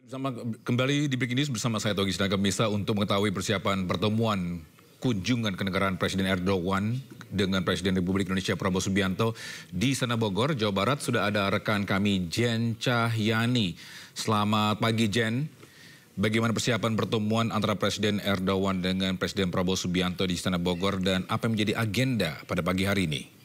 Kembali di Breaking News bersama saya Togi Sinaga Misa untuk mengetahui persiapan pertemuan kunjungan kenegaraan Presiden Erdogan dengan Presiden Republik Indonesia Prabowo Subianto di Istana Bogor, Jawa Barat. Sudah ada rekan kami Jen Cahyani. Selamat pagi Jen. Bagaimana persiapan pertemuan antara Presiden Erdogan dengan Presiden Prabowo Subianto di Istana Bogor dan apa yang menjadi agenda pada pagi hari ini?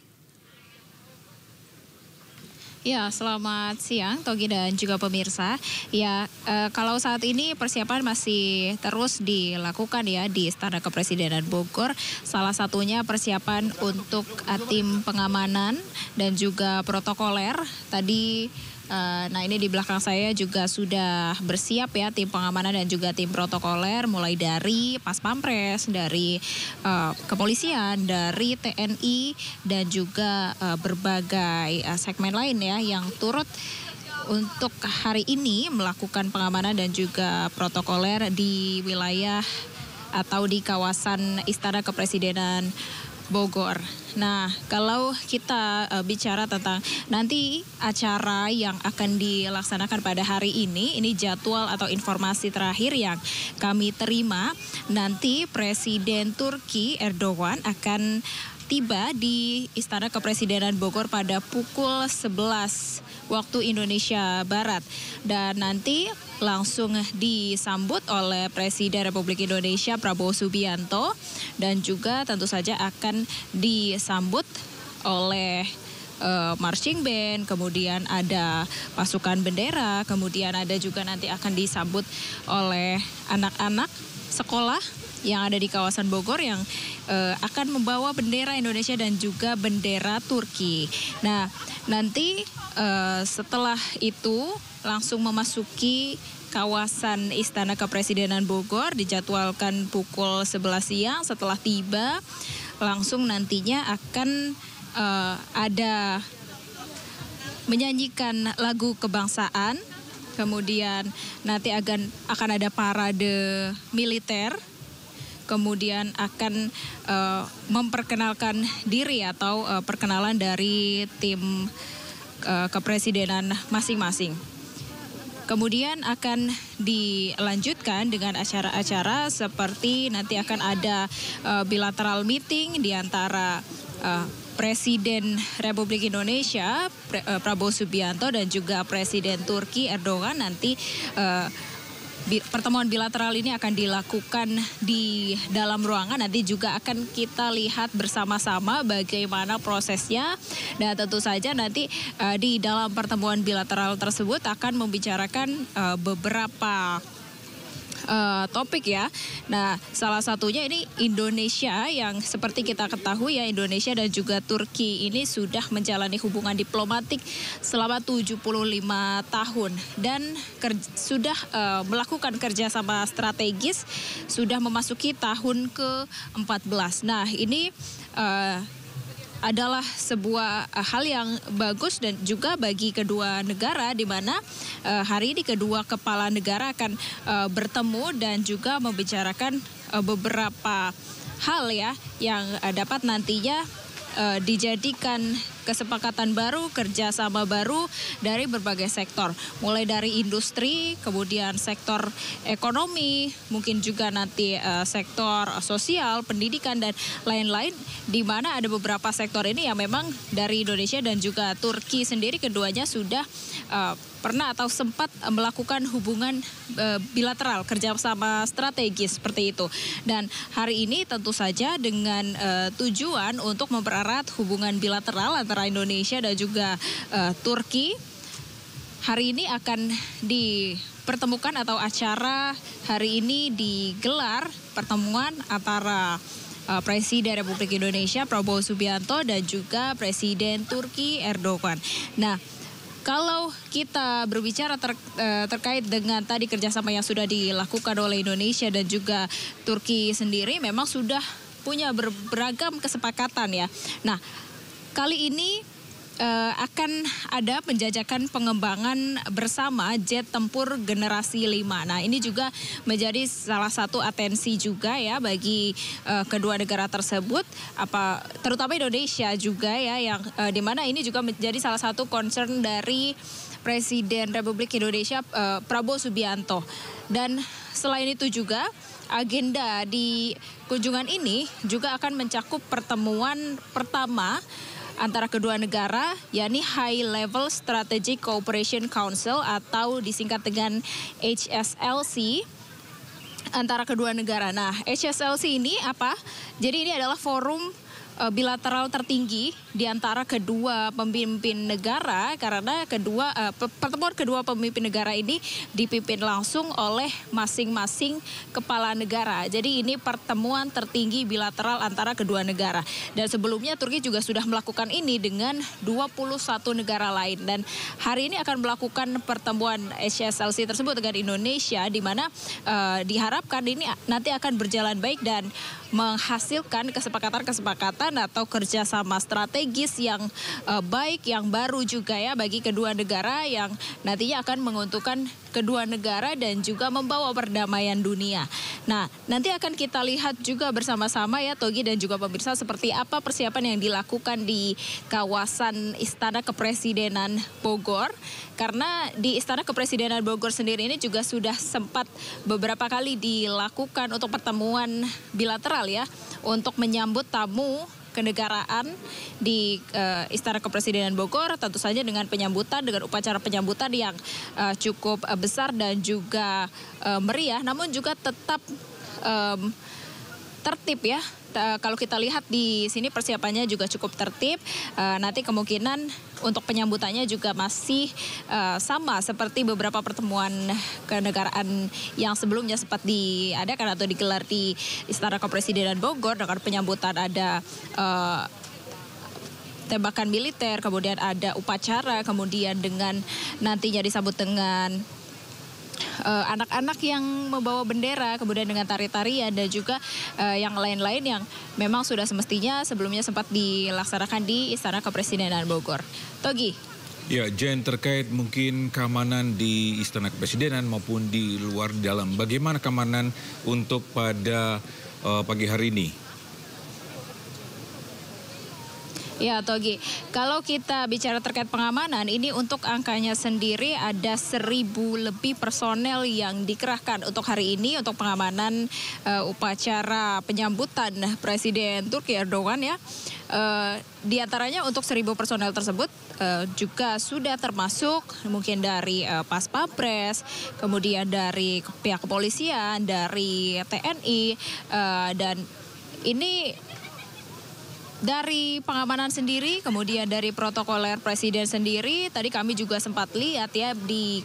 Ya, selamat siang Togi dan juga pemirsa. Ya, kalau saat ini persiapan masih terus dilakukan ya di Istana Kepresidenan Bogor. Salah satunya persiapan untuk tim pengamanan dan juga protokoler. Tadi nah ini di belakang saya juga sudah bersiap ya tim pengamanan dan juga tim protokoler, mulai dari Pas Pampres, dari kepolisian, dari TNI dan juga berbagai segmen lain ya yang turut untuk hari ini melakukan pengamanan dan juga protokoler di wilayah atau di kawasan Istana Kepresidenan Bogor. Nah, kalau kita bicara tentang nanti acara yang akan dilaksanakan pada hari ini jadwal atau informasi terakhir yang kami terima, nanti Presiden Turki Erdogan akan tiba di Istana Kepresidenan Bogor pada pukul 11 waktu Indonesia Barat. Dan nanti langsung disambut oleh Presiden Republik Indonesia Prabowo Subianto dan juga tentu saja akan disambut oleh marching band, kemudian ada pasukan bendera, kemudian ada juga nanti akan disambut oleh anak-anak sekolah yang ada di kawasan Bogor yang akan membawa bendera Indonesia dan juga bendera Turki. Nah, nanti setelah itu langsung memasuki kawasan Istana Kepresidenan Bogor, dijadwalkan pukul 11 siang. Setelah tiba, langsung nantinya akan ada menyanyikan lagu kebangsaan, kemudian nanti akan ada parade militer, kemudian akan memperkenalkan diri atau perkenalan dari tim kepresidenan masing-masing. Kemudian akan dilanjutkan dengan acara-acara seperti nanti akan ada bilateral meeting di antara Presiden Republik Indonesia Prabowo Subianto dan juga Presiden Turki Erdogan. Nanti pertemuan bilateral ini akan dilakukan di dalam ruangan. Nanti juga akan kita lihat bersama-sama bagaimana prosesnya. Dan tentu saja nanti di dalam pertemuan bilateral tersebut akan membicarakan beberapa topik ya. Nah, salah satunya ini Indonesia yang seperti kita ketahui ya, Indonesia dan juga Turki ini sudah menjalani hubungan diplomatik selama 75 tahun dan sudah melakukan kerjasama strategis, sudah memasuki tahun ke-14. Nah, ini adalah sebuah hal yang bagus dan juga bagi kedua negara, di mana hari ini kedua kepala negara akan bertemu dan juga membicarakan beberapa hal ya yang dapat nantinya dijadikan kesepakatan baru, kerjasama baru dari berbagai sektor. Mulai dari industri, kemudian sektor ekonomi, mungkin juga nanti sektor sosial, pendidikan, dan lain-lain. Di mana ada beberapa sektor ini yang memang dari Indonesia dan juga Turki sendiri keduanya sudah pernah atau sempat melakukan hubungan bilateral, kerjasama strategis seperti itu. Dan hari ini tentu saja dengan tujuan untuk mempererat hubungan bilateral antara Indonesia dan juga Turki. Hari ini akan dipertemukan atau acara hari ini digelar pertemuan antara Presiden Republik Indonesia Prabowo Subianto dan juga Presiden Turki Erdogan. Nah, kalau kita berbicara terkait dengan tadi kerjasama yang sudah dilakukan oleh Indonesia dan juga Turki sendiri, memang sudah punya beragam kesepakatan ya. Nah, kali ini akan ada penjajakan pengembangan bersama jet tempur generasi 5. Nah, ini juga menjadi salah satu atensi juga ya bagi kedua negara tersebut, terutama Indonesia juga ya, yang di mana ini juga menjadi salah satu concern dari Presiden Republik Indonesia Prabowo Subianto. Dan selain itu juga agenda di kunjungan ini juga akan mencakup pertemuan pertama antara kedua negara, yakni High Level Strategic Cooperation Council atau disingkat dengan HSLC antara kedua negara. Nah, HSLC ini apa? Jadi ini adalah forum bilateral tertinggi di antara kedua pemimpin negara, karena pertemuan kedua pemimpin negara ini dipimpin langsung oleh masing-masing kepala negara. Jadi ini pertemuan tertinggi bilateral antara kedua negara. Dan sebelumnya Turki juga sudah melakukan ini dengan 21 negara lain, dan hari ini akan melakukan pertemuan HSLC tersebut dengan Indonesia, di mana diharapkan ini nanti akan berjalan baik dan menghasilkan kesepakatan atau kerjasama strategis yang baik, yang baru juga ya bagi kedua negara, yang nantinya akan menguntungkan kedua negara dan juga membawa perdamaian dunia. Nah, nanti akan kita lihat juga bersama-sama ya Togi dan juga pemirsa seperti apa persiapan yang dilakukan di kawasan Istana Kepresidenan Bogor. Karena di Istana Kepresidenan Bogor sendiri ini juga sudah sempat beberapa kali dilakukan untuk pertemuan bilateral ya, untuk menyambut tamu kenegaraan di Istana Kepresidenan Bogor, tentu saja dengan penyambutan, dengan upacara penyambutan yang cukup besar dan juga meriah, namun juga tetap tertib ya. Kalau kita lihat di sini persiapannya juga cukup tertib. Nanti kemungkinan untuk penyambutannya juga masih sama seperti beberapa pertemuan kenegaraan yang sebelumnya sempat diadakan atau digelar di Istana Kepresidenan Bogor, dengan penyambutan ada tembakan militer, kemudian ada upacara, kemudian dengan nantinya disambut dengan anak-anak yang membawa bendera, kemudian dengan tari-tarian dan juga yang lain-lain yang memang sudah semestinya sebelumnya sempat dilaksanakan di Istana Kepresidenan Bogor. Togi. Ya, Jen, terkait mungkin keamanan di Istana Kepresidenan maupun di luar dalam, bagaimana keamanan untuk pada pagi hari ini? Ya Togi, kalau kita bicara terkait pengamanan, ini untuk angkanya sendiri ada 1.000 lebih personel yang dikerahkan untuk hari ini untuk pengamanan upacara penyambutan Presiden Turki Erdogan ya. Di antaranya untuk 1.000 personel tersebut juga sudah termasuk mungkin dari Pas Pampres, kemudian dari pihak kepolisian, dari TNI, dan ini dari pengamanan sendiri, kemudian dari protokoler presiden sendiri, tadi kami juga sempat lihat ya di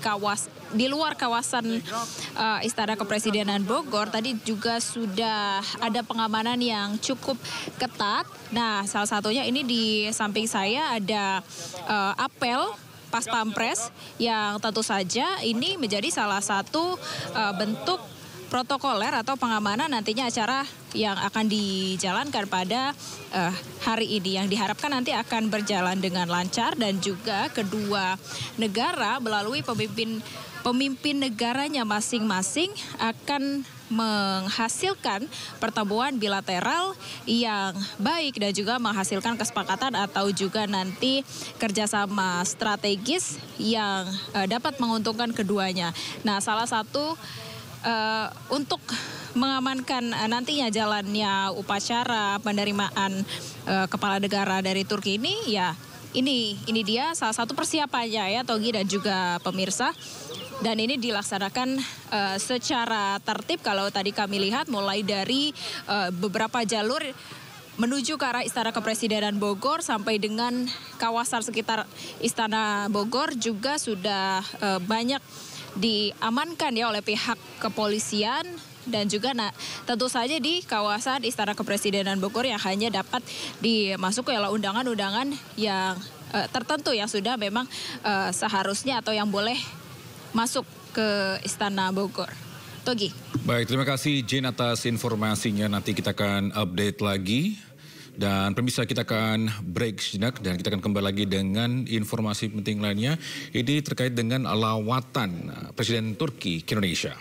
luar kawasan Istana Kepresidenan Bogor, tadi juga sudah ada pengamanan yang cukup ketat. Nah, salah satunya ini di samping saya ada apel Pas Pampres yang tentu saja ini menjadi salah satu bentuk protokoler atau pengamanan nantinya acara yang akan dijalankan pada hari ini, yang diharapkan nanti akan berjalan dengan lancar dan juga kedua negara melalui pemimpin negaranya masing-masing akan menghasilkan pertemuan bilateral yang baik dan juga menghasilkan kesepakatan atau juga nanti kerjasama strategis yang dapat menguntungkan keduanya. Nah, salah satu untuk mengamankan nantinya jalannya upacara penerimaan kepala negara dari Turki ini, ya ini dia salah satu persiapannya ya Togi dan juga pemirsa. Dan ini dilaksanakan secara tertib kalau tadi kami lihat mulai dari beberapa jalur menuju ke arah Istana Kepresidenan Bogor sampai dengan kawasan sekitar Istana Bogor juga sudah banyak diamankan ya oleh pihak kepolisian, dan juga tentu saja di kawasan Istana Kepresidenan Bogor yang hanya dapat dimasuki oleh undangan-undangan yang tertentu yang sudah memang seharusnya atau yang boleh masuk ke Istana Bogor. Togi. Baik, terima kasih Jane atas informasinya. Nanti kita akan update lagi. Dan pemirsa, kita akan break sejenak dan kita akan kembali lagi dengan informasi penting lainnya. Ini terkait dengan lawatan Presiden Turki ke Indonesia.